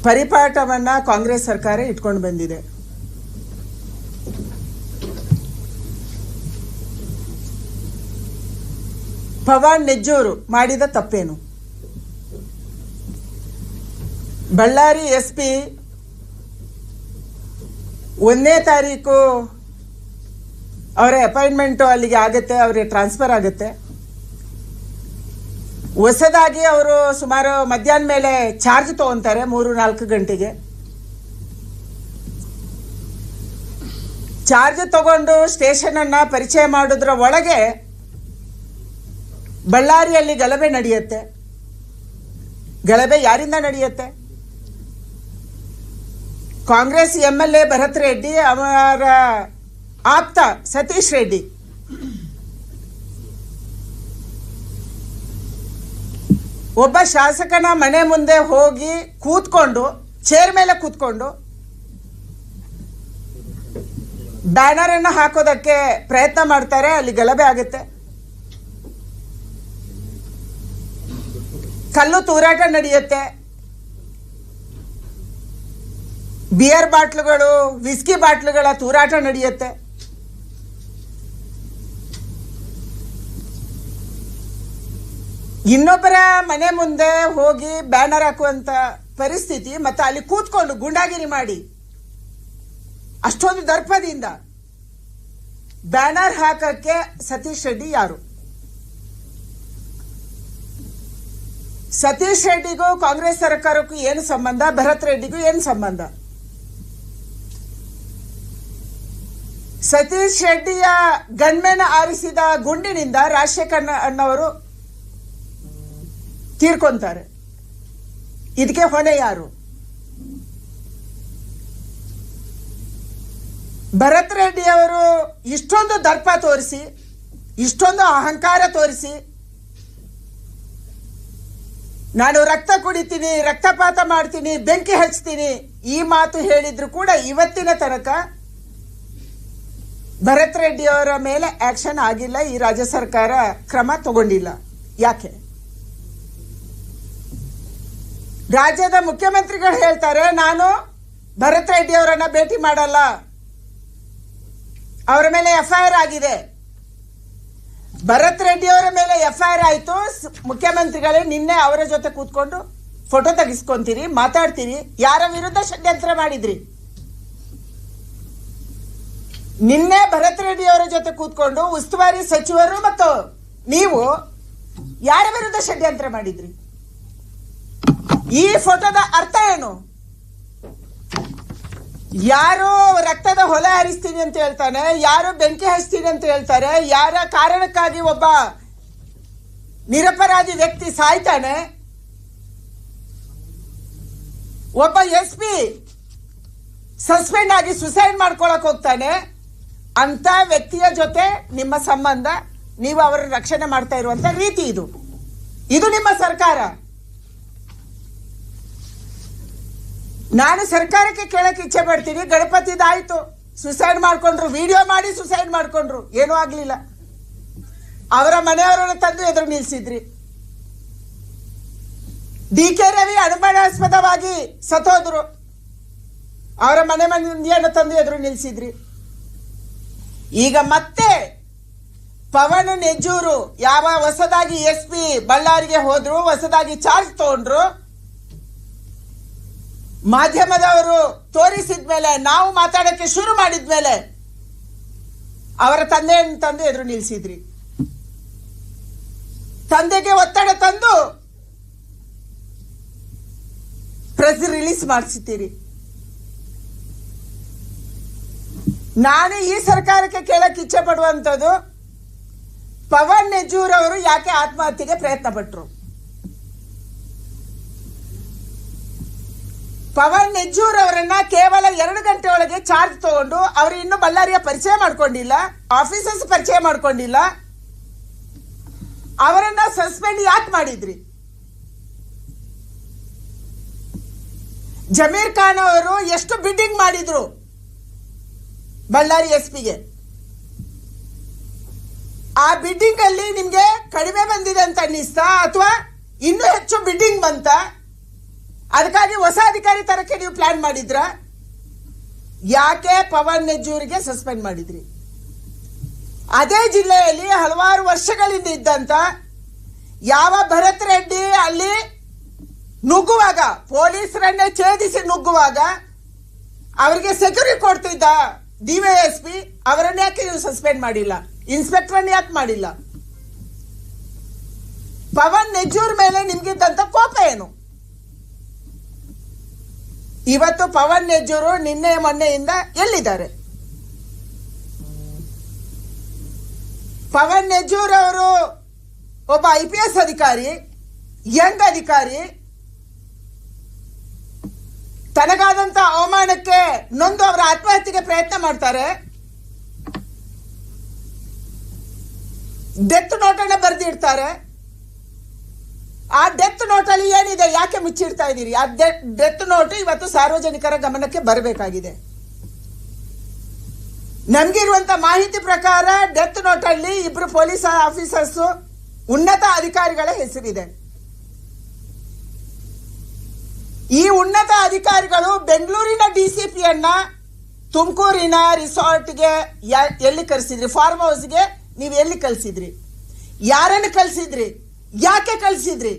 ಪರಿಪಾಠವನ್ನ ಕಾಂಗ್ರೆಸ್ ಸರ್ಕಾರ ಇಟ್ಕೊಂಡು ಬಂದಿದೆ. ಪವನ್ ನೆಜ್ಜೂರು ಮಾಡಿದ ತಪ್ಪೇನು? ಬಳ್ಳಾರಿ SP 1ನೇ ತಾರೀಕು ಅವರ ಅಪಾಯಿಂಟ್ಮೆಂಟು ಅಲ್ಲಿಗೆ ಆಗುತ್ತೆ, ಅವರಿಗೆ ಟ್ರಾನ್ಸ್ಫರ್ ಆಗುತ್ತೆ. ಹೊಸದಾಗಿ ಅವರು ಸುಮಾರು ಮಧ್ಯಾಹ್ನ ಮೇಲೆ ಚಾರ್ಜ್ ತಗೊಂತಾರೆ 3-4 ಗಂಟೆಗೆ. ಚಾರ್ಜ್ ತಗೊಂಡು ಸ್ಟೇಷನ್ ಅನ್ನ ಪರಿಚಯ ಮಾಡೋದ್ರ ಒಳಗೆ ಬಳ್ಳಾರಿಯಲ್ಲಿ ಗಲಭೆ ನಡೆಯುತ್ತೆ. ಗಲಭೆ ಯಾರಿಂದ ನಡೆಯುತ್ತೆ? ಕಾಂಗ್ರೆಸ್ MLA ಭರತ್ ರೆಡ್ಡಿ, ಅವರ ಆಪ್ತ ಸತೀಶ್ ರೆಡ್ಡಿ ಒಬ್ಬ ಶಾಸಕನ ಮನೆ ಮುಂದೆ ಹೋಗಿ ಕೂತ್ಕೊಂಡು, ಚೇರ್ ಮೇಲೆ ಕೂತ್ಕೊಂಡು ಬ್ಯಾನರ್ ಅನ್ನು ಹಾಕೋದಕ್ಕೆ ಪ್ರಯತ್ನ ಮಾಡ್ತಾರೆ. ಅಲ್ಲಿ ಗಲಭೆ ಆಗುತ್ತೆ, ಕಲ್ಲು ತೂರಾಟ ನಡೆಯುತ್ತೆ, ಬಿಯರ್ ಬಾಟ್ಲುಗಳು, ವಿಸ್ಕಿ ಬಾಟ್ಲುಗಳ ತೂರಾಟ ನಡೆಯುತ್ತೆ. ಇನ್ನೊಬ್ಬರ ಮನೆ ಮುಂದೆ ಹೋಗಿ ಬ್ಯಾನರ್ ಹಾಕುವಂತ ಪರಿಸ್ಥಿತಿ, ಮತ್ತೆ ಅಲ್ಲಿ ಕೂತ್ಕೊಂಡು ಗುಂಡಾಗಿರಿ ಮಾಡಿ ಅಷ್ಟೊಂದು ದರ್ಪದಿಂದ ಬ್ಯಾನರ್ ಹಾಕಕ್ಕೆ ಸತೀಶ್ ರೆಡ್ಡಿ ಯಾರು? ಸತೀಶ್ ರೆಡ್ಡಿಗೂ ಕಾಂಗ್ರೆಸ್ ಸರ್ಕಾರಕ್ಕೂ ಏನು ಸಂಬಂಧ? ಭರತ್ ರೆಡ್ಡಿಗೂ ಏನು ಸಂಬಂಧ? ಸತೀಶ್ ರೆಡ್ಡಿಯ ಗನ್ಮೆನ್ ಆರಿಸಿದ ಗುಂಡಿನಿಂದ ರಾಜಶೇಖರ್ ಅಣ್ಣವರು ತೀರ್ಕೊಂತಾರೆ. ಇದಕ್ಕೆ ಹೊಣೆ ಯಾರು? ಭರತ್ ರೆಡ್ಡಿ ಅವರು ಇಷ್ಟೊಂದು ದರ್ಪ ತೋರಿಸಿ, ಇಷ್ಟೊಂದು ಅಹಂಕಾರ ತೋರಿಸಿ, ನಾನು ರಕ್ತ ಕುಡಿತೀನಿ, ರಕ್ತಪಾತ ಮಾಡ್ತೀನಿ, ಬೆಂಕಿ ಹಚ್ತೀನಿ ಈ ಮಾತು ಹೇಳಿದ್ರು ಕೂಡ ಇವತ್ತಿನ ತನಕ ಭರತ್ ರೆಡ್ಡಿ ಅವರ ಮೇಲೆ ಆಕ್ಷನ್ ಆಗಿಲ್ಲ. ಈ ರಾಜ್ಯ ಸರ್ಕಾರ ಕ್ರಮ ತಗೊಂಡಿಲ್ಲ. ಯಾಕೆ? ರಾಜ್ಯದ ಮುಖ್ಯಮಂತ್ರಿಗಳು ಹೇಳ್ತಾರೆ, ನಾನು ಭರತ್ ರೆಡ್ಡಿ ಅವರನ್ನ ಭೇಟಿ ಮಾಡಲ್ಲ, ಅವರ ಮೇಲೆ FIR ಆಗಿದೆ. ಭರತ್ ರೆಡ್ಡಿ ಅವರ ಮೇಲೆ FIR ಆಯ್ತು. ಮುಖ್ಯಮಂತ್ರಿಗಳೇ ನಿನ್ನೆ ಅವರ ಜೊತೆ ಕೂತ್ಕೊಂಡು ಫೋಟೋ ತೆಗಿಸ್ಕೊಂತೀರಿ, ಮಾತಾಡ್ತೀರಿ. ಯಾರ ವಿರುದ್ಧ ಷಡ್ಯಂತ್ರ ಮಾಡಿದ್ರಿ? ನಿನ್ನೆ ಭರತ್ ರೆಡ್ಡಿ ಅವರ ಜೊತೆ ಕೂತ್ಕೊಂಡು ಉಸ್ತುವಾರಿ ಸಚಿವರು ಮತ್ತು ನೀವು ಯಾರ ವಿರುದ್ಧ ಷಡ್ಯಂತ್ರ ಮಾಡಿದ್ರಿ? ಈ ಫೋಟೋದ ಅರ್ಥ ಏನು? ಯಾರು ರಕ್ತದ ಹೊಲೆ ಹರಿಸ್ತೀನಿ ಅಂತ ಹೇಳ್ತಾನೆ, ಯಾರು ಬೆಂಕಿ ಹಚ್ತೀನಿ ಅಂತ ಹೇಳ್ತಾರೆ, ಯಾರ ಕಾರಣಕ್ಕಾಗಿ ಒಬ್ಬ ನಿರಪರಾಧಿ ವ್ಯಕ್ತಿ ಸಾಯ್ತಾನೆ, ಒಬ್ಬ SP ಸಸ್ಪೆಂಡ್ ಆಗಿ ಸುಸೈಡ್ ಮಾಡ್ಕೊಳಕ್ ಹೋಗ್ತಾನೆ, ಅಂತ ವ್ಯಕ್ತಿಯ ಜೊತೆ ನಿಮ್ಮ ಸಂಬಂಧ, ನೀವು ಅವರ ರಕ್ಷಣೆ ಮಾಡ್ತಾ ಇರುವಂತ ರೀತಿ ಇದು. ಇದು ನಿಮ್ಮ ಸರ್ಕಾರ. ನಾನು ಸರ್ಕಾರಕ್ಕೆ ಕೇಳಕ್ಕೆ ಇಚ್ಛೆ ಪಡ್ತೀನಿ, ಗಣಪತಿದಾಯ್ತು, ಸುಸೈಡ್ ಮಾಡ್ಕೊಂಡ್ರು, ವಿಡಿಯೋ ಮಾಡಿ ಸುಸೈಡ್ ಮಾಡ್ಕೊಂಡ್ರು, ಏನೂ ಆಗ್ಲಿಲ್ಲ. ಅವರ ಮನೆಯವರನ್ನು ತಂದು ಎದುರು ನಿಲ್ಸಿದ್ರಿ. DK ರವಿ ಅನುಮಾನಾಸ್ಪದವಾಗಿ ಸತ್ತೋದ್ರು, ಅವರ ಮನೆ ಮಂದಿಯನ್ನು ತಂದು ಎದುರು ನಿಲ್ಸಿದ್ರಿ. ಈಗ ಮತ್ತೆ ಪವನ್ ನೆಜ್ಜೂರು ಯಾವ ಹೊಸದಾಗಿ SP ಬಳ್ಳಾರಿಗೆ ಹೋದ್ರು, ಹೊಸದಾಗಿ ಚಾರ್ಜ್ ತಗೊಂಡ್ರು, ಮಾಧ್ಯಮದವರು ತೋರಿಸಿದ್ಮೇಲೆ, ನಾವು ಮಾತಾಡಕ್ಕೆ ಶುರು ಮಾಡಿದ್ಮೇಲೆ ಅವರ ತಂದೆಯನ್ನು ತಂದು ಎದುರು ನಿಲ್ಸಿದ್ರಿ. ತಂದೆಗೆ ಒತ್ತಡ ತಂದು ಪ್ರೆಸ್ ರಿಲೀಸ್ ಮಾಡಿಸುತ್ತೀರಿ. ನಾನು ಈ ಸರ್ಕಾರಕ್ಕೆ ಕೇಳಕ್ಕೆ ಇಚ್ಛೆ ಪಡುವಂಥದ್ದು, ಪವನ್ ನೆಜ್ಜೂರ್ ಅವರು ಯಾಕೆ ಆತ್ಮಹತ್ಯೆಗೆ ಪ್ರಯತ್ನ ಪಟ್ಟರು? ಪವನ್ ನೆಜ್ಜೂರ್ ಅವರನ್ನ ಕೇವಲ 2 ಗಂಟೆ ಒಳಗೆ ಚಾರ್ಜ್ ತಗೊಂಡು, ಅವರು ಇನ್ನು ಬಳ್ಳಾರಿಯ ಪರಿಚಯ ಮಾಡ್ಕೊಂಡಿಲ್ಲ, ಆಫೀಸರ್ಸ್ ಪರಿಚಯ ಮಾಡ್ಕೊಂಡಿಲ್ಲ, ಅವರನ್ನ ಸಸ್ಪೆಂಡ್ ಯಾಕೆ ಮಾಡಿದ್ರಿ? ಜಮೀರ್ ಖಾನ್ ಅವರು ಎಷ್ಟು ಬಿಡ್ಡಿಂಗ್ ಮಾಡಿದ್ರು ಬಳ್ಳಾರಿ SPಗೆ? ಆ ಬಿಡ್ಡಿಂಗ್ ಅಲ್ಲಿ ನಿಮ್ಗೆ ಕಡಿಮೆ ಬಂದಿದೆ ಅಂತ ಅನ್ನಿಸ್ತಾ, ಅಥವಾ ಇನ್ನೂ ಹೆಚ್ಚು ಬಿಡ್ಡಿಂಗ್ ಬಂತ? ಅದಕ್ಕಾಗಿ ಹೊಸ ಅಧಿಕಾರಿ ತರಕ್ಕೆ ನೀವು ಪ್ಲಾನ್ ಮಾಡಿದ್ರ? ಯಾಕೆ ಪವನ್ ನೆಜ್ಜೂರಿಗೆ ಸಸ್ಪೆಂಡ್ ಮಾಡಿದ್ರಿ? ಅದೇ ಜಿಲ್ಲೆಯಲ್ಲಿ ಹಲವಾರು ವರ್ಷಗಳಿಂದ ಇದ್ದಂತ ಯಾವ ಭರತ್ ರೆಡ್ಡಿ ಅಲ್ಲಿ ನುಗ್ಗುವಾಗ, ಪೊಲೀಸರನ್ನೇ ಛೇದಿಸಿ ನುಗ್ಗುವಾಗ ಅವರಿಗೆ ಸೆಕ್ಯೂರಿಟಿ ಕೊಡ್ತಿದ್ದ ಡಿವೈಎಸ್ಪಿ, ಅವರನ್ನ ಯಾಕೆ ನೀವು ಸಸ್ಪೆಂಡ್ ಮಾಡಿಲ್ಲ? ಇನ್ಸ್ಪೆಕ್ಟರ್ ಯಾಕೆ ಮಾಡಿಲ್ಲ? ಪವನ್ ನೆಜ್ಜೂರ್ ಮೇಲೆ ನಿಮ್ಗಿದ್ದಂತ ಕೋಪ ಏನು? ಇವತ್ತು ಪವನ್ ನೆಜ್ಜೂರು ನಿನ್ನೆ ಮೊನ್ನೆಯಿಂದ ಎಲ್ಲಿದ್ದಾರೆ? ಪವನ್ ನೆಜ್ಜೂರ್ ಅವರು ಒಬ್ಬ IPS ಅಧಿಕಾರಿ, ಯಂಗ್ ಅಧಿಕಾರಿ, ತನಗಾದಂತ ಅವಮಾನಕ್ಕೆ ನೊಂದು ಅವರ ಆತ್ಮಹತ್ಯೆಗೆ ಪ್ರಯತ್ನ ಮಾಡ್ತಾರೆ. ಡೆತ್ ನೋಟ್ ಅನ್ನ ಬರೆದಿಡ್ತಾರೆ. ಆ ಡೆತ್ ನೋಟ್ ಅಲ್ಲಿ ಏನಿದೆ, ಯಾಕೆ ಮುಚ್ಚಿಡ್ತಾ ಇದ್ದೀರಿ? ಆ ಡೆತ್ ನೋಟ್ ಇವತ್ತು ಸಾರ್ವಜನಿಕರ ಗಮನಕ್ಕೆ ಬರಬೇಕಾಗಿದೆ. ನಮ್ಗಿರುವಂತ ಮಾಹಿತಿ ಪ್ರಕಾರ ಡೆತ್ ನೋಟ್ ಅಲ್ಲಿ ಇಬ್ರು ಪೊಲೀಸ್ ಆಫೀಸರ್ಸ್, ಉನ್ನತ ಅಧಿಕಾರಿಗಳ ಹೆಸರಿದೆ. ಈ ಉನ್ನತ ಅಧಿಕಾರಿಗಳು ಬೆಂಗಳೂರಿನ DCPಯನ್ನ ತುಮಕೂರಿನ ರಿಸಾರ್ಟ್ಗೆ ಎಲ್ಲಿ ಕಳಿಸಿದ್ರಿ? ಫಾರ್ಮ್ ಹೌಸ್ಗೆ ನೀವು ಎಲ್ಲಿ ಕಳಿಸಿದ್ರಿ? ಯಾರನ್ನು ಕಳಿಸಿದ್ರಿ? ಯಾಕೆ ಕಳಿಸಿದ್ರಿ?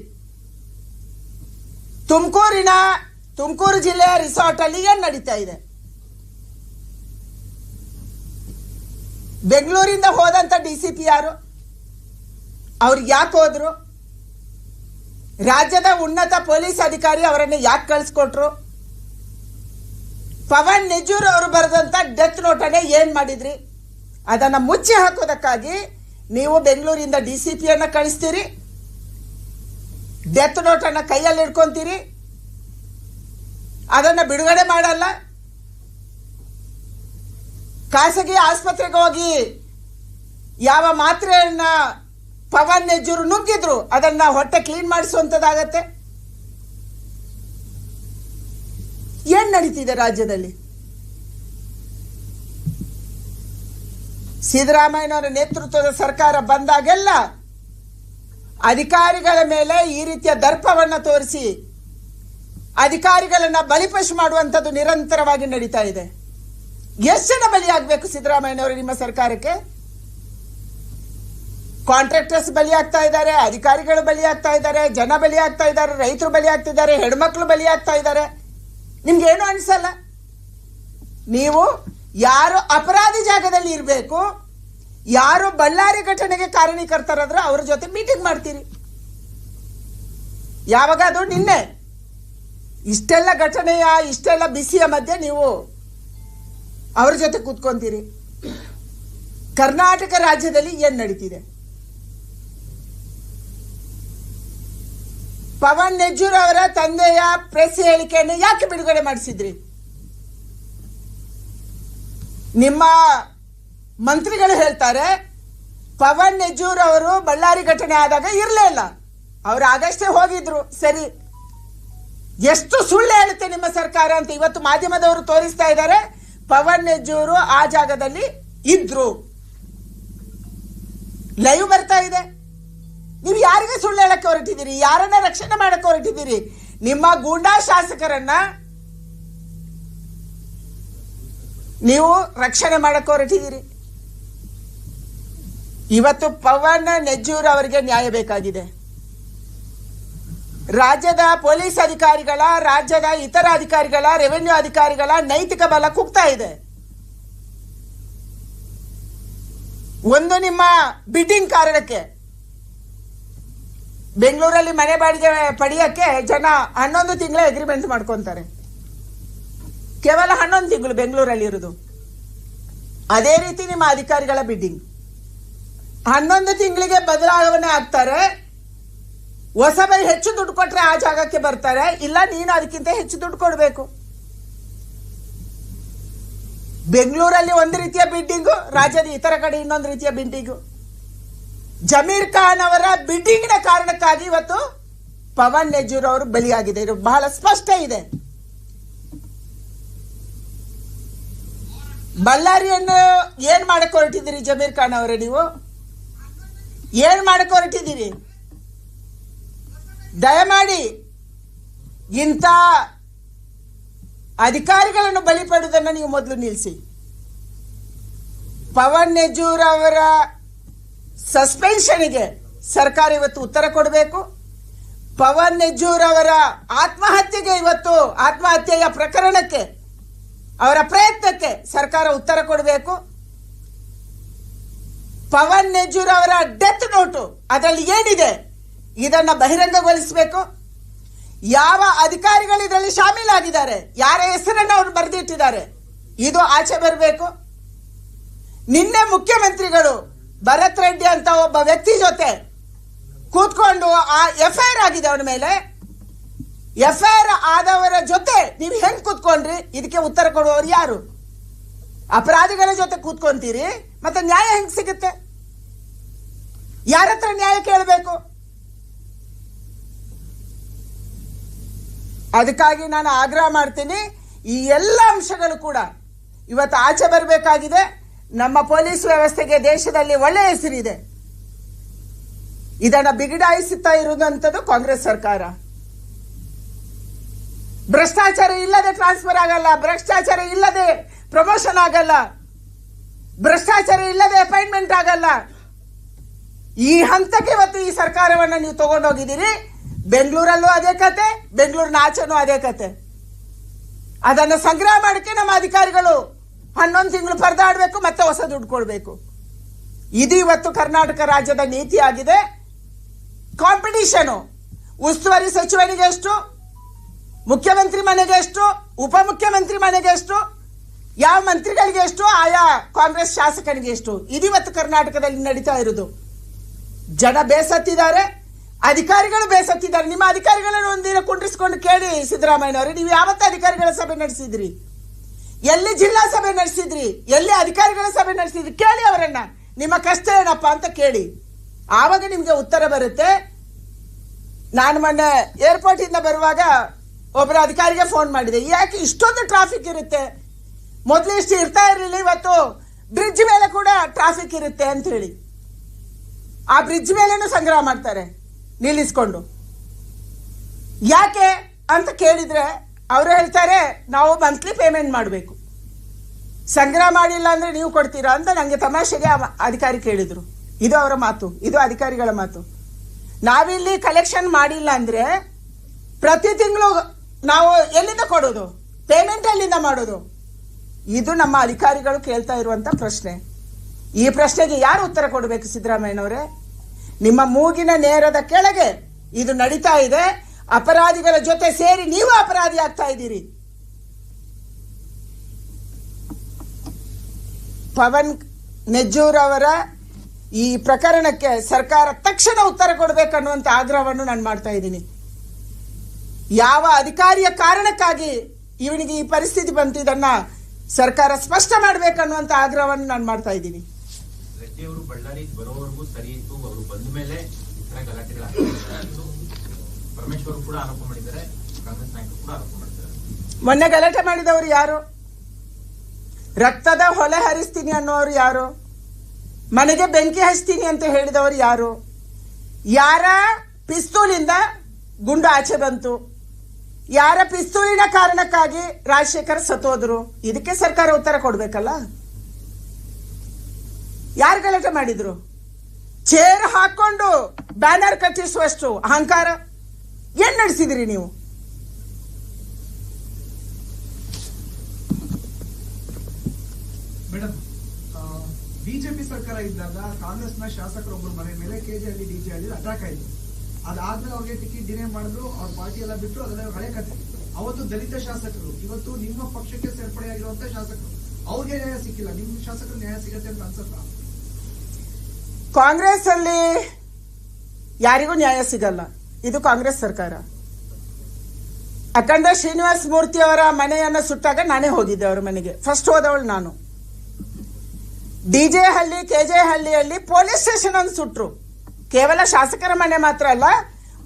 ತುಮಕೂರು ಜಿಲ್ಲೆಯ ರಿಸಾರ್ಟ್ ಅಲ್ಲಿ ಏನ್ ನಡೀತಾ ಇದೆ? ಬೆಂಗಳೂರಿಂದ ಹೋದಂತ DCP ಯಾರು? ಅವ್ರು ಯಾಕೆ ಹೋದ್ರು? ರಾಜ್ಯದ ಉನ್ನತ ಪೊಲೀಸ್ ಅಧಿಕಾರಿ ಅವರನ್ನು ಯಾಕೆ ಕಳಿಸ್ಕೊಟ್ರು? ಪವನ್ ನೆಜ್ಜೂರ್ ಅವರು ಬರೆದಂತ ಡೆತ್ ನೋಟ್ ಅನ್ನ ಏನ್ ಮಾಡಿದ್ರಿ? ಅದನ್ನ ಮುಚ್ಚಿ ಹಾಕೋದಕ್ಕಾಗಿ ನೀವು ಬೆಂಗಳೂರಿಂದ DCPಯನ್ನ ಕಳಿಸ್ತೀರಿ, ಡೆತ್ ನೋಟ್ ಅನ್ನ ಕೈಯಲ್ಲಿ ಇಟ್ಕೊಂತೀರಿ, ಅದನ್ನ ಬಿಡುಗಡೆ ಮಾಡಲ್ಲ. ಖಾಸಗಿ ಆಸ್ಪತ್ರೆಗೆ ಹೋಗಿ ಯಾವ ಮಾತ್ರೆಯನ್ನ ಪವನ್ ನೆಜ್ಜೂರು ನುಗ್ಗಿದ್ರು ಅದನ್ನ ಹೊಟ್ಟೆ ಕ್ಲೀನ್ ಮಾಡಿಸುವಂತದ್ದಾಗತ್ತೆ. ಏನ್ ನಡೀತಿದೆ ರಾಜ್ಯದಲ್ಲಿ? ಸಿದ್ದರಾಮಯ್ಯನವರ ನೇತೃತ್ವದ ಸರ್ಕಾರ ಬಂದಾಗೆಲ್ಲ ಅಧಿಕಾರಿಗಳ ಮೇಲೆ ಈ ರೀತಿಯ ದರ್ಪವನ್ನ ತೋರಿಸಿ ಅಧಿಕಾರಿಗಳನ್ನ ಬಲಿಪಶು ಮಾಡುವಂತದ್ದು ನಿರಂತರವಾಗಿ ನಡೀತಾ ಇದೆ. ಎಷ್ಟು ಜನ ಬಲಿಯಾಗಬೇಕು ಸಿದ್ದರಾಮಯ್ಯನವರು ನಿಮ್ಮ ಸರ್ಕಾರಕ್ಕೆ? ಕಾಂಟ್ರಾಕ್ಟರ್ಸ್ ಬಲಿಯಾಗ್ತಾ ಇದ್ದಾರೆ, ಅಧಿಕಾರಿಗಳು ಬಲಿಯಾಗ್ತಾ ಇದ್ದಾರೆ, ಜನ ಬಲಿಯಾಗ್ತಾ ಇದ್ದಾರೆ, ರೈತರು ಬಲಿಯಾಗ್ತಿದ್ದಾರೆ, ಹೆಣ್ಮಕ್ಳು ಬಲಿಯಾಗ್ತಾ ಇದ್ದಾರೆ. ನಿಮ್ಗೆ ಏನು ಅನ್ಸಲ್ಲ? ನೀವು ಯಾರು ಅಪರಾಧಿ ಜಾಗದಲ್ಲಿ ಇರಬೇಕು, ಯಾರು ಬಳ್ಳಾರಿ ಘಟನೆಗೆ ಕಾರಣೀಕರ್ತರಾದ್ರೆ ಅವ್ರ ಜೊತೆ ಮೀಟಿಂಗ್ ಮಾಡ್ತೀರಿ. ಯಾವಾಗ? ಅದು ನಿನ್ನೆ. ಇಷ್ಟೆಲ್ಲ ಘಟನೆಯ, ಇಷ್ಟೆಲ್ಲ ಬಿಸಿಯ ಮಧ್ಯೆ ನೀವು ಅವ್ರ ಜೊತೆ ಕೂತ್ಕೊಂತೀರಿ. ಕರ್ನಾಟಕ ರಾಜ್ಯದಲ್ಲಿ ಏನ್ ನಡೀತಿದೆ? ಪವನ್ ನೆಜ್ಜೂರ್ ಅವರ ತಂದೆಯ ಪ್ರೆಸ್ ಹೇಳಿಕೆಯನ್ನು ಯಾಕೆ ಬಿಡುಗಡೆ ಮಾಡಿಸಿದ್ರಿ? ನಿಮ್ಮ ಮಂತ್ರಿಗಳು ಹೇಳ್ತಾರೆ ಪವನ್ ನೆಜ್ಜೂರ್ ಅವರು ಬಳ್ಳಾರಿ ಘಟನೆ ಆದಾಗ ಇರಲೇ ಇಲ್ಲ, ಅವರು ಆಗಷ್ಟೇ ಹೋಗಿದ್ರು. ಸರಿ, ಎಷ್ಟು ಸುಳ್ಳು ಹೇಳುತ್ತೆ ನಿಮ್ಮ ಸರ್ಕಾರ ಅಂತ ಇವತ್ತು ಮಾಧ್ಯಮದವರು ತೋರಿಸ್ತಾ ಇದ್ದಾರೆ. ಪವನ್ ನೆಜ್ಜೂರು ಆ ಜಾಗದಲ್ಲಿ ಇದ್ರು, ಲೈವ್ ಬರ್ತಾ ಇದೆ. ನೀವು ಯಾರಿಗೆ ಸುಳ್ಳು ಹೇಳಕ್ಕೆ ಹೊರಟಿದ್ದೀರಿ? ಯಾರನ್ನ ರಕ್ಷಣೆ ಮಾಡಕ್ಕೆ ಹೊರಟಿದ್ದೀರಿ? ನಿಮ್ಮ ಗೂಂಡಾ ಶಾಸಕರನ್ನ ನೀವು ರಕ್ಷಣೆ ಮಾಡಕ್ಕೆ ಹೊರಟಿದ್ದೀರಿ. ಇವತ್ತು ಪವನ್ ನೆಜ್ಜೂರ್ ಅವರಿಗೆ ನ್ಯಾಯ ಬೇಕಾಗಿದೆ. ರಾಜ್ಯದ ಪೊಲೀಸ್ ಅಧಿಕಾರಿಗಳ, ರಾಜ್ಯದ ಇತರ ಅಧಿಕಾರಿಗಳ, ರೆವೆನ್ಯೂ ಅಧಿಕಾರಿಗಳ ನೈತಿಕ ಬಲ ಕುಗ್ತಾ ಇದೆ. ಒಂದು ನಿಮ್ಮ ಬಿಡ್ಡಿಂಗ್ ಕಾರಣಕ್ಕೆ ಬೆಂಗಳೂರಲ್ಲಿ ಮನೆ ಬಾಡಿಗೆ ಪಡೆಯಕ್ಕೆ ಜನ 11 ತಿಂಗಳ ಅಗ್ರಿಮೆಂಟ್ ಮಾಡ್ಕೊಂತಾರೆ. ಕೇವಲ 11 ತಿಂಗಳು ಬೆಂಗಳೂರಲ್ಲಿ ಇರುವುದು. ಅದೇ ರೀತಿ ನಿಮ್ಮ ಅಧಿಕಾರಿಗಳ ಬಿಡ್ಡಿಂಗ್ 11 ತಿಂಗಳಿಗೆ ಬದಲಾವಣೆ ಆಗ್ತಾರೆ. ಹೊಸಬರಿ ಹೆಚ್ಚು ದುಡ್ಡು ಕೊಟ್ರೆ ಆ ಜಾಗಕ್ಕೆ ಬರ್ತಾರೆ, ಇಲ್ಲ ನೀನು ಅದಕ್ಕಿಂತ ಹೆಚ್ಚು ದುಡ್ಡು ಕೊಡಬೇಕು. ಬೆಂಗಳೂರಲ್ಲಿ ಒಂದು ರೀತಿಯ ಬಿಡ್ಡಿಂಗು, ರಾಜ್ಯದ ಇತರ ಕಡೆ ಇನ್ನೊಂದು ರೀತಿಯ ಬಿಡ್ಡಿಂಗು. ಜಮೀರ್ ಖಾನ್ ಅವರ ಬಿಡ್ಡಿಂಗ್ನ ಕಾರಣಕ್ಕಾಗಿ ಇವತ್ತು ಪವನ್ ನೆಜ್ಜೂರ್ ಅವರು ಬಲಿಯಾಗಿದೆ. ಇದು ಬಹಳ ಸ್ಪಷ್ಟ ಇದೆ. ಬಳ್ಳಾರಿಯನ್ನು ಏನ್ ಮಾಡಕ್ಕೆ ಹೊರಟಿದ್ದೀರಿ ಜಮೀರ್ ಖಾನ್ ಅವರೇ? ನೀವು ಏನ್ ಮಾಡಕ್ಕೆ ಹೊರಟಿದ್ದೀರಿ? ದಯಮಾಡಿ ಇಂಥ ಅಧಿಕಾರಿಗಳನ್ನು ಬಲಿ ಪಡುವುದನ್ನು ನೀವು ಮೊದಲು ನಿಲ್ಲಿಸಿ. ಪವನ್ ನೆಜ್ಜೂರ್ ಅವರ ಸಸ್ಪೆನ್ಷನ್ಗೆ ಸರ್ಕಾರ ಇವತ್ತು ಉತ್ತರ ಕೊಡಬೇಕು. ಪವನ್ ನೆಜ್ಜೂರ್ ಅವರ ಆತ್ಮಹತ್ಯೆಗೆ ಇವತ್ತು ಆತ್ಮಹತ್ಯೆಯ ಪ್ರಕರಣಕ್ಕೆ ಅವರ ಪ್ರಯತ್ನಕ್ಕೆ ಸರ್ಕಾರ ಉತ್ತರ ಕೊಡಬೇಕು. ಪವನ್ ನೆಜ್ಜೂರ್ ಅವರ ಡೆತ್ ನೋಟು ಅದರಲ್ಲಿ ಏನಿದೆ ಇದನ್ನ ಬಹಿರಂಗಗೊಳಿಸಬೇಕು. ಯಾವ ಅಧಿಕಾರಿಗಳು ಇದರಲ್ಲಿ ಶಾಮೀಲಾಗಿದ್ದಾರೆ, ಯಾರ ಹೆಸರನ್ನು ಅವರು ಬರೆದಿಟ್ಟಿದ್ದಾರೆ, ಇದು ಆಚೆ ಬರಬೇಕು. ನಿನ್ನೆ ಮುಖ್ಯಮಂತ್ರಿಗಳು ಭರತ್ ರೆಡ್ಡಿ ಅಂತ ಒಬ್ಬ ವ್ಯಕ್ತಿ ಜೊತೆ ಕೂತ್ಕೊಂಡು ಆ ಎಫ್ಐಆರ್ ಆಗಿದೆ ಅವನ ಮೇಲೆ, ಎಫ್ಐಆರ್ ಆದವರ ಜೊತೆ ನೀವು ಹೆಂಗ್ ಕೂತ್ಕೊಂಡ್ರಿ, ಇದಕ್ಕೆ ಉತ್ತರ ಕೊಡುವವರು ಯಾರು? ಅಪರಾಧಿಗಳ ಜೊತೆ ಕೂತ್ಕೊಂತೀರಿ, ಮತ್ತೆ ನ್ಯಾಯ ಹೆಂಗ್ ಸಿಗುತ್ತೆ? ಯಾರ ಹತ್ರ ನ್ಯಾಯ ಕೇಳಬೇಕು? ಅದಕ್ಕಾಗಿ ನಾನು ಆಗ್ರಹ ಮಾಡ್ತೀನಿ, ಈ ಎಲ್ಲ ಅಂಶಗಳು ಕೂಡ ಇವತ್ತು ಆಚೆ ಬರಬೇಕಾಗಿದೆ. ನಮ್ಮ ಪೊಲೀಸ್ ವ್ಯವಸ್ಥೆಗೆ ದೇಶದಲ್ಲಿ ಒಳ್ಳೆಯ ಹೆಸರಿದೆ. ಇದನ್ನ ಬಿಗಡಾಯಿಸುತ್ತಾ ಇರುವಂತದ್ದು ಕಾಂಗ್ರೆಸ್ ಸರ್ಕಾರ. ಭ್ರಷ್ಟಾಚಾರ ಇಲ್ಲದೆ ಟ್ರಾನ್ಸ್ಫರ್ ಆಗಲ್ಲ, ಭ್ರಷ್ಟಾಚಾರ ಇಲ್ಲದೆ ಪ್ರಮೋಷನ್ ಆಗಲ್ಲ, ಭ್ರಷ್ಟಾಚಾರ ಇಲ್ಲದೆ ಅಪಾಯಿಂಟ್ಮೆಂಟ್ ಆಗಲ್ಲ. ಈ ಹಂತಕ್ಕೆ ಇವತ್ತು ಈ ಸರ್ಕಾರವನ್ನು ನೀವು ತಗೊಂಡೋಗಿದ್ದೀರಿ. ಬೆಂಗಳೂರಲ್ಲೂ ಅದೇ ಕತೆ, ಬೆಂಗಳೂರಿನ ಆಚೆನೂ ಅದೇ ಕತೆ. ಅದನ್ನು ಸಂಗ್ರಹ ಮಾಡಕ್ಕೆ ನಮ್ಮ ಅಧಿಕಾರಿಗಳು 11 ತಿಂಗಳು ಪರದಾಡಬೇಕು, ಮತ್ತೆ ಹೊಸ ದುಡ್ಡು ಕೊಡಬೇಕು. ಇದು ಇವತ್ತು ಕರ್ನಾಟಕ ರಾಜ್ಯದ ನೀತಿ ಆಗಿದೆ. ಕಾಂಪಿಟಿಷನ್, ಉಸ್ತುವಾರಿ ಸಚಿವನಿಗೆ ಎಷ್ಟು, ಮುಖ್ಯಮಂತ್ರಿ ಮನೆಗೆ ಎಷ್ಟು, ಉಪಮುಖ್ಯಮಂತ್ರಿ ಮನೆಗೆ ಎಷ್ಟು, ಯಾವ ಮಂತ್ರಿಗಳಿಗೆ ಎಷ್ಟು, ಆಯಾ ಕಾಂಗ್ರೆಸ್ ಶಾಸಕನಿಗೆ ಎಷ್ಟು, ಇದು ಇವತ್ತು ಕರ್ನಾಟಕದಲ್ಲಿ ನಡೀತಾ ಇರುವುದು. ಜನ ಬೇಸತ್ತಿದ್ದಾರೆ, ಅಧಿಕಾರಿಗಳು ಬೇಸತ್ತಿದ್ದಾರೆ. ನಿಮ್ಮ ಅಧಿಕಾರಿಗಳನ್ನು ಒಂದಿನ ಕುಂಡ್ರಿಸಿಕೊಂಡು ಕೇಳಿ ಸಿದ್ದರಾಮಯ್ಯನವರು, ನೀವು ಯಾವತ್ತ ಅಧಿಕಾರಿಗಳ ಸಭೆ ನಡೆಸಿದ್ರಿ, ಎಲ್ಲಿ ಜಿಲ್ಲಾ ಸಭೆ ನಡೆಸಿದ್ರಿ, ಎಲ್ಲಿ ಅಧಿಕಾರಿಗಳ ಸಭೆ ನಡೆಸಿದ್ರಿ, ಕೇಳಿ ಅವರನ್ನ, ನಿಮ್ಮ ಕಷ್ಟ ಏನಪ್ಪಾ ಅಂತ ಕೇಳಿ. ಆವಾಗ ನಿಮ್ಗೆ ಉತ್ತರ ಬರುತ್ತೆ. ನಾನು ಮೊನ್ನೆ ಏರ್ಪೋರ್ಟ್ ಇಂದ ಬರುವಾಗ ಒಬ್ಬರ ಅಧಿಕಾರಿಗೆ ಫೋನ್ ಮಾಡಿದೆ, ಯಾಕೆ ಇಷ್ಟೊಂದು ಟ್ರಾಫಿಕ್ ಇರುತ್ತೆ, ಮೊದಲು ಇಷ್ಟು ಇರ್ತಾ ಇರಲಿಲ್ಲ, ಇವತ್ತು ಬ್ರಿಡ್ಜ್ ಮೇಲೆ ಕೂಡ ಟ್ರಾಫಿಕ್ ಇರುತ್ತೆ ಅಂತ ಹೇಳಿ. ಆ ಬ್ರಿಡ್ಜ್ ಮೇಲೇನು ಸಂಗ್ರಹ ಮಾಡ್ತಾರೆ ನಿಲ್ಲಿಸ್ಕೊಂಡು. ಯಾಕೆ ಅಂತ ಕೇಳಿದ್ರೆ ಅವರು ಹೇಳ್ತಾರೆ, ನಾವು ಮಂತ್ಲಿ ಪೇಮೆಂಟ್ ಮಾಡಬೇಕು, ಸಂಗ್ರಹ ಮಾಡಿಲ್ಲ ಅಂದ್ರೆ ನೀವು ಕೊಡ್ತೀರಾ ಅಂತ ನಂಗೆ ತಮಾಷೆಗೆ ಅಧಿಕಾರಿ ಕೇಳಿದ್ರು. ಇದು ಅವರ ಮಾತು, ಇದು ಅಧಿಕಾರಿಗಳ ಮಾತು. ನಾವಿಲ್ಲಿ ಕಲೆಕ್ಷನ್ ಮಾಡಿಲ್ಲ ಅಂದ್ರೆ ಪ್ರತಿ ತಿಂಗಳು ನಾವು ಎಲ್ಲಿಂದ ಕೊಡೋದು, ಪೇಮೆಂಟ್ ಎಲ್ಲಿಂದ ಮಾಡೋದು? ಇದು ನಮ್ಮ ಅಧಿಕಾರಿಗಳು ಕೇಳ್ತಾ ಇರುವಂತ ಪ್ರಶ್ನೆ. ಈ ಪ್ರಶ್ನೆಗೆ ಯಾರು ಉತ್ತರ ಕೊಡಬೇಕು? ಸಿದ್ದರಾಮಯ್ಯನವರೇ, ನಿಮ್ಮ ಮೂಗಿನ ನೇರದ ಕೆಳಗೆ ಇದು ನಡೀತಾ ಇದೆ. ಅಪರಾಧಿಗಳ ಜೊತೆ ಸೇರಿ ನೀವು ಅಪರಾಧಿ ಆಗ್ತಾ ಇದ್ದೀರಿ. ಪವನ್ ನೆಜ್ಜೂರ್ ಅವರ ಈ ಪ್ರಕರಣಕ್ಕೆ ಸರ್ಕಾರ ತಕ್ಷಣ ಉತ್ತರ ಕೊಡಬೇಕನ್ನುವಂತ ಆಗ್ರಹವನ್ನು ನಾನು ಮಾಡ್ತಾ ಇದ್ದೀನಿ. ಯಾವ ಅಧಿಕಾರಿಯ ಕಾರಣಕ್ಕಾಗಿ ಇವನಿಗೆ ಈ ಪರಿಸ್ಥಿತಿ ಬಂತು, ಇದನ್ನ ಸರ್ಕಾರ ಸ್ಪಷ್ಟ ಮಾಡಬೇಕನ್ನುವಂತ ಆಗ್ರಹವನ್ನು ನಾನು ಮಾಡ್ತಾ ಇದ್ದೀನಿ. ರೆಡ್ಡಿ ಅವರು ಬಳ್ಳಾರಿ ಬರೋವರೆಗೂ ಸರಿ ಇತ್ತು, ಅವರು ಬಂದ ಮೇಲೆ ಈ ತರ ಗಲಾಟೆಗಳು ಪರಮೇಶ್ವರ್ ಕೂಡ ಆರೋಪ ಮಾಡಿದ್ದಾರೆ, ಕಾಂಗ್ರೆಸ್ ನಾಯಕರು ಕೂಡ ಆರೋಪ ಮಾಡಿದ್ದಾರೆ. ಮೊನ್ನೆ ಗಲಾಟೆ ಮಾಡಿದವರು ಯಾರು? ರಕ್ತದ ಹೊಳೆ ಹರಿಸ್ತೀನಿ ಅನ್ನೋರು ಯಾರು? ಮನೆಗೆ ಬೆಂಕಿ ಹಚ್ತೀನಿ ಅಂತ ಹೇಳಿದವರು ಯಾರು? ಯಾರ ಪಿಸ್ತೂಲಿಂದ ಗುಂಡು ಆಚೆ ಬಂತು? ಯಾರ ಪಿಸ್ತೂಲಿನ ಕಾರಣಕ್ಕಾಗಿ ರಾಜಶೇಖರ್ ಸತ್ತೋದ್ರು? ಇದಕ್ಕೆ ಸರ್ಕಾರ ಉತ್ತರ ಕೊಡ್ಬೇಕಲ್ಲ. ಯಾರು ಗಲಾಟೆ ಮಾಡಿದ್ರು? ಚೇರ್ ಹಾಕೊಂಡು ಬ್ಯಾನರ್ ಕಟ್ಟಿಸುವಷ್ಟು ಅಹಂಕಾರ ಏನ್ ನಡೆಸಿದಿರಿ ನೀವು? ಮೇಡಮ್, ಬಿಜೆಪಿ ಸರ್ಕಾರ ಇದ್ದಾಗ ಕಾಂಗ್ರೆಸ್ನ ಶಾಸಕರೊಬ್ಬರ ಮನೆ ಮೇಲೆ ಕೆಜೆಹಳ್ಳಿ ಡಿಜೆಹಳ್ಳಿ ಅಟ್ಯಾಕ್ ಆಯ್ತು. ಅದಾದ್ಮೇಲೆ ಅವ್ರಿಗೆ ಟಿಕೆಟ್ ಡಿನೇ ಮಾಡಿದ್ರು, ಅವ್ರ ಪಾರ್ಟಿ ಎಲ್ಲ ಬಿಟ್ಟು, ಅದೆಲ್ಲ ಹಳೆ ಕಥೆ. ಅವತ್ತು ದಲಿತ ಶಾಸಕರು, ಇವತ್ತು ನಿಮ್ಮ ಪಕ್ಷಕ್ಕೆ ಸೇರ್ಪಡೆಯಾಗಿರುವಂತ ಶಾಸಕರು, ಅವ್ರಿಗೆ ನ್ಯಾಯ ಸಿಕ್ಕಿಲ್ಲ. ನಿಮ್ಮ ಶಾಸಕರು ನ್ಯಾಯ ಸಿಗತ್ತೆ ಅಂತ ಅನ್ಸುತ್ತಾ? ಕಾಂಗ್ರೆಸ್ ಅಲ್ಲಿ ಯಾರಿಗೂ ನ್ಯಾಯ ಸಿಗಲ್ಲ. ಇದು ಕಾಂಗ್ರೆಸ್ ಸರ್ಕಾರ. ಅಖಂಡ ಶ್ರೀನಿವಾಸ ಮೂರ್ತಿ ಅವರ ಮನೆಯನ್ನ ಸುಟ್ಟಾಗ ನಾನೇ ಹೋಗಿದ್ದೆ ಅವರ ಮನೆಗೆ. ಫಸ್ಟ್ ಹೋದವಳು ನಾನು. ಡಿಜೆ ಹಳ್ಳಿ, ಕೆಜೆ ಹಳ್ಳಿಯಲ್ಲಿ ಪೊಲೀಸ್ ಸ್ಟೇಷನ್ ಅನ್ನು ಸುಟ್ರು. ಕೇವಲ ಶಾಸಕರ ಮನೆ ಮಾತ್ರ ಅಲ್ಲ,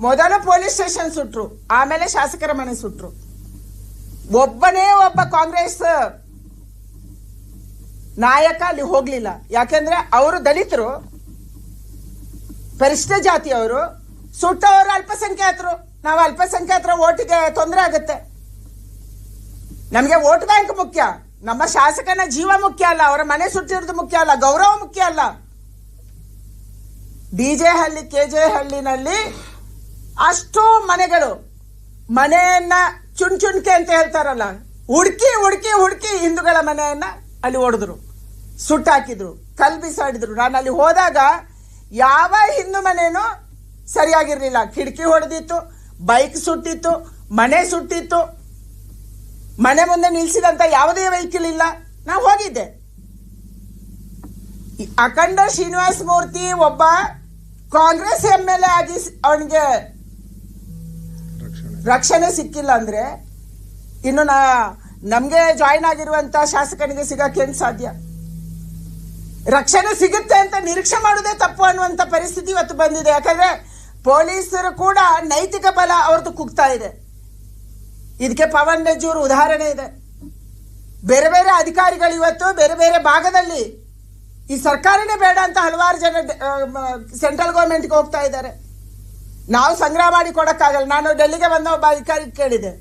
ಮೊದಲು ಪೊಲೀಸ್ ಸ್ಟೇಷನ್ ಸುಟ್ರು, ಆಮೇಲೆ ಶಾಸಕರ ಮನೆ ಸುಟ್ರು. ಒಬ್ಬನೇ ಒಬ್ಬ ಕಾಂಗ್ರೆಸ್ ನಾಯಕ ಅಲ್ಲಿ ಹೋಗ್ಲಿಲ್ಲ. ಯಾಕೆಂದ್ರೆ ಅವರು ದಲಿತರು, ಪರಿಶಿಷ್ಟ ಜಾತಿಯವರು, ಸುಟ್ಟವರು ಅಲ್ಪಸಂಖ್ಯಾತರು. ನಾವು ಅಲ್ಪಸಂಖ್ಯಾತರ ಓಟಿಗೆ ತೊಂದರೆ ಆಗುತ್ತೆ. ನಮಗೆ ವೋಟ್ ಬ್ಯಾಂಕ್ ಮುಖ್ಯ, ನಮ್ಮ ಶಾಸಕನ ಜೀವ ಮುಖ್ಯ ಅಲ್ಲ, ಅವರ ಮನೆ ಸುಟ್ಟಿರೋದು ಮುಖ್ಯ ಅಲ್ಲ, ಗೌರವ ಮುಖ್ಯ ಅಲ್ಲ. ಡಿಜೆ ಹಳ್ಳಿ ಕೆಜೆ ಹಳ್ಳಿನಲ್ಲಿ ಅಷ್ಟು ಮನೆಗಳು ಮನೆಯನ್ನ ಚುಣ್ಚುಣ್ಕೆ ಅಂತ ಹೇಳ್ತಾರಲ್ಲ, ಹುಡುಕಿ ಹುಡುಕಿ ಹುಡುಕಿ ಹಿಂದೂಗಳ ಮನೆಯನ್ನ ಅಲ್ಲಿ ಹೊಡೆದ್ರು, ಸುಟ್ಟಾಕಿದ್ರು, ಕಲ್ ಬಿಸಾಡಿದ್ರು. ನಾನು ಅಲ್ಲಿ ಹೋದಾಗ ಯಾವ ಹಿಂದೂ ಮನೆನೂ ಸರಿಯಾಗಿರ್ಲಿಲ್ಲ. ಕಿಟಕಿ ಹೊಡೆದಿತ್ತು, ಬೈಕ್ ಸುಟ್ಟಿತ್ತು, ಮನೆ ಸುಟ್ಟಿತ್ತು, ಮನೆ ಮುಂದೆ ನಿಲ್ಸಿದಂತ ಯಾವುದೇ ವೆಹಿಕಲ್ ಇಲ್ಲ. ನಾವು ಹೋಗಿದ್ದೆ. ಅಖಂಡ ಶ್ರೀನಿವಾಸ ಮೂರ್ತಿ ಒಬ್ಬ ಕಾಂಗ್ರೆಸ್ MLA ಆಗಿ ಅವನಿಗೆ ರಕ್ಷಣೆ ಸಿಕ್ಕಿಲ್ಲ ಅಂದ್ರೆ ಇನ್ನು ನಮ್ಗೆ ಜಾಯಿನ್ ಆಗಿರುವಂತ ಶಾಸಕನಿಗೆ ಸಿಗಕ್ಕೆ ಸಾಧ್ಯ? ರಕ್ಷಣೆ ಸಿಗುತ್ತೆ ಅಂತ ನಿರೀಕ್ಷೆ ಮಾಡೋದೇ ತಪ್ಪು ಅನ್ನುವಂತ ಪರಿಸ್ಥಿತಿ ಇವತ್ತು ಬಂದಿದೆ. ಯಾಕಂದ್ರೆ ಪೊಲೀಸರು ಕೂಡ ನೈತಿಕ ಬಲ ಅವ್ರದ್ದು ಕುಗ್ತಾ ಇದೆ. ಇದಕ್ಕೆ ಪವನ್ ಬೆಜ್ಜೂರು ಉದಾಹರಣೆ ಇದೆ. ಬೇರೆ ಬೇರೆ ಅಧಿಕಾರಿಗಳು ಇವತ್ತು ಬೇರೆ ಬೇರೆ ಭಾಗದಲ್ಲಿ ಈ ಸರ್ಕಾರನೇ ಬೇಡ ಅಂತ ಹಲವಾರು ಜನ ಸೆಂಟ್ರಲ್ ಗೌರ್ಮೆಂಟ್ಗೆ ಹೋಗ್ತಾ ಇದ್ದಾರೆ. ನಾವು ಸಂಗ್ರಹ ಮಾಡಿ ಕೊಡಕ್ಕಾಗಲ್ಲ. ನಾನು ಡೆಲ್ಲಿಗೆ ಬಂದ ಒಬ್ಬ ಅಧಿಕಾರಿ ಕೇಳಿದೆ,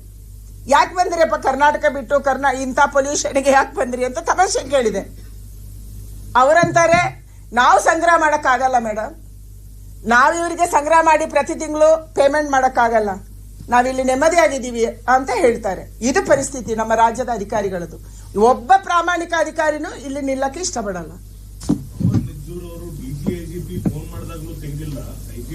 ಯಾಕೆ ಬಂದ್ರಿಯಪ್ಪ ಕರ್ನಾಟಕ ಬಿಟ್ಟು, ಇಂಥ ಪೊಲ್ಯೂಷನ್ಗೆ ಯಾಕೆ ಬಂದ್ರಿ ಅಂತ ತಮಾಷೆ ಕೇಳಿದೆ. ಅವರಂತಾರೆ, ನಾವು ಸಂಗ್ರಹ ಮಾಡಕ್ಕಾಗಲ್ಲ ಮೇಡಮ್, ನಾವು ಇವರಿಗೆ ಸಂಗ್ರಹ ಮಾಡಿ ಪ್ರತಿ ತಿಂಗಳು ಪೇಮೆಂಟ್ ಮಾಡಕ್ಕಾಗಲ್ಲ, ನಾವಿಲ್ಲಿ ನೆಮ್ಮದಿಯಾಗಿದ್ದೀವಿ ಅಂತ ಹೇಳ್ತಾರೆ. ಇದು ಪರಿಸ್ಥಿತಿ ನಮ್ಮ ರಾಜ್ಯದ ಅಧಿಕಾರಿಗಳದ್ದು. ಒಬ್ಬ ಪ್ರಾಮಾಣಿಕ ಅಧಿಕಾರಿನೂ ಇಲ್ಲಿ ನಿಲ್ಲಕ್ಕೆ ಇಷ್ಟಪಡಲ್ಲ.